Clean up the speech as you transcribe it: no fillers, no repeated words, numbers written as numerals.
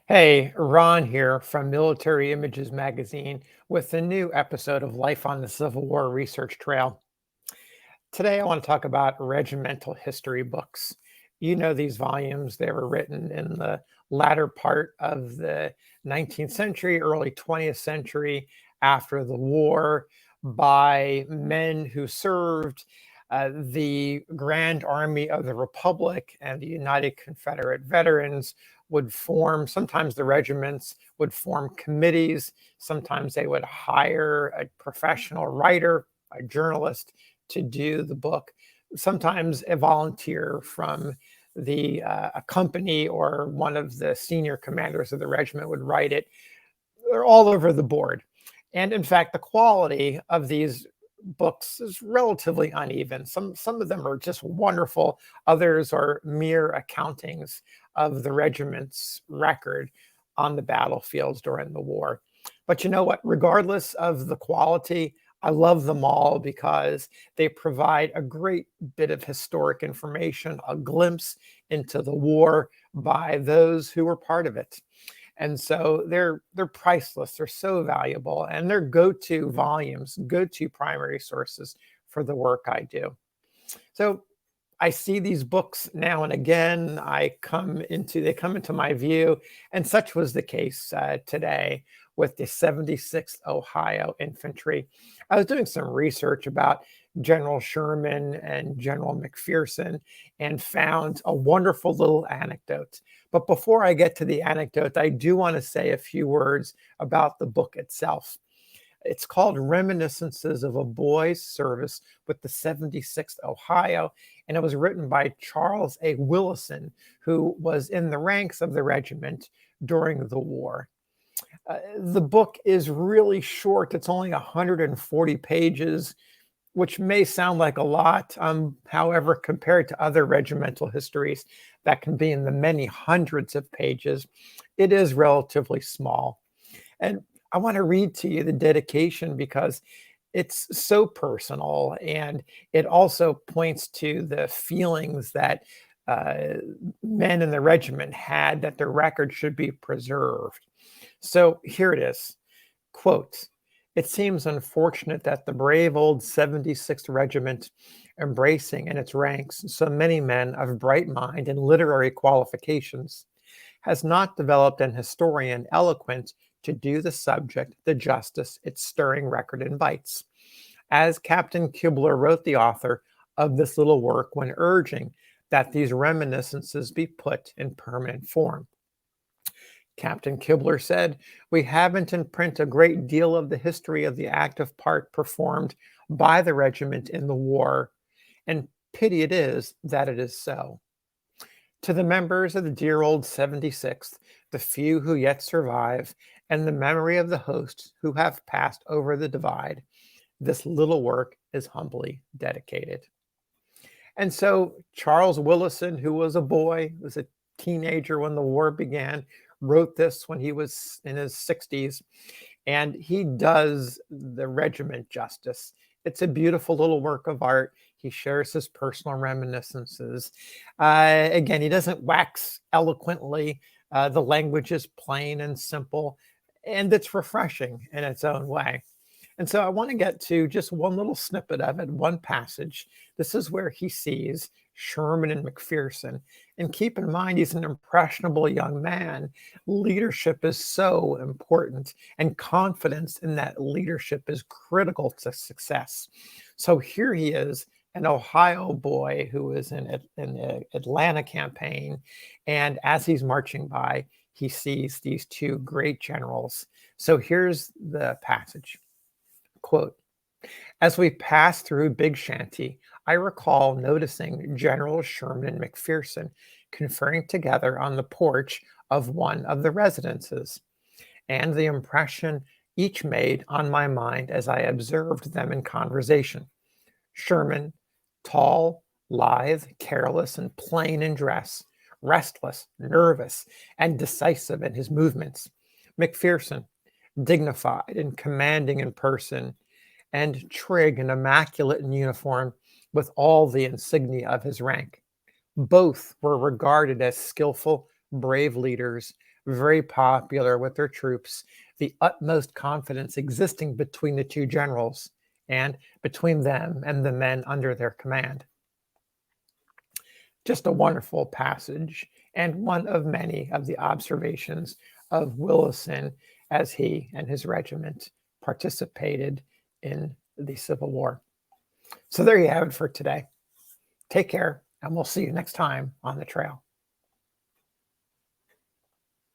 Hey, Ron here from Military Images Magazine with a new episode of Life on the Civil War Research Trail. Today, I want to talk about regimental history books. You know, these volumes, they were written in the latter part of the 19th century, early 20th century, after the war, by men who served the Grand Army of the Republic and the United Confederate Veterans would form, sometimes the regiments would form committees, sometimes they would hire a professional writer, a journalist to do the book. Sometimes a volunteer from the a company or one of the senior commanders of the regiment would write it. They're all over the board. And in fact, the quality of these books is relatively uneven. Some of them are just wonderful. Others are mere accountings of the regiment's record on the battlefields during the war. But you know what? Regardless of the quality, I love them all because they provide a great bit of historic information, a glimpse into the war by those who were part of it. And so they're priceless. They're so valuable, and they're go-to volumes, go-to primary sources for the work I do. So I see these books now and again. They come into my view, and such was the case today with the 76th Ohio Infantry. I was doing some research about General Sherman and General McPherson and found a wonderful little anecdote. But before I get to the anecdote, I do want to say a few words about the book itself. It's called Reminiscences of a Boy's Service with the 76th Ohio, and it was written by Charles A. Willison, who was in the ranks of the regiment during the war. The book is really short. It's only 140 pages, which may sound like a lot. However, compared to other regimental histories that can be in the many hundreds of pages, it is relatively small. And I want to read to you the dedication because it's so personal, and it also points to the feelings that uh, men in the regiment had that their record should be preserved. So here it is. Quote, "It seems unfortunate that the brave old 76th Regiment, embracing in its ranks so many men of bright mind and literary qualifications, has not developed an historian eloquent to do the subject the justice its stirring record invites, as Captain Kibler wrote the author of this little work when urging that these reminiscences be put in permanent form. Captain Kibler said, 'We haven't in print a great deal of the history of the active part performed by the regiment in the war, and pity it is that it is so.' To the members of the dear old 76th, the few who yet survive, and the memory of the hosts who have passed over the divide, this little work is humbly dedicated." And so Charles Willison, who was a boy, was a teenager when the war began, wrote this when he was in his 60s, and he does the regiment justice. It's a beautiful little work of art. He shares his personal reminiscences. Again, he doesn't wax eloquently. The language is plain and simple, and it's refreshing in its own way. And so I want to get to just one little snippet of it, one passage. This is where he sees Sherman and McPherson. And keep in mind, he's an impressionable young man. Leadership is so important, and confidence in that leadership is critical to success. So here he is, an Ohio boy who is in the Atlanta campaign. And as he's marching by, he sees these two great generals. So here's the passage. Quote, "As we passed through Big Shanty, I recall noticing General Sherman and McPherson conferring together on the porch of one of the residences, and the impression each made on my mind as I observed them in conversation. Sherman, tall, lithe, careless, and plain in dress, restless, nervous, and decisive in his movements. McPherson, dignified and commanding in person, and Trigg and immaculate in uniform with all the insignia of his rank. Both were regarded as skillful, brave leaders, very popular with their troops, the utmost confidence existing between the two generals and between them and the men under their command. Just a wonderful passage, and one of many of the observations of Willison as he and his regiment participated in the Civil War. So there you have it for today. Take care, and we'll see you next time on the trail.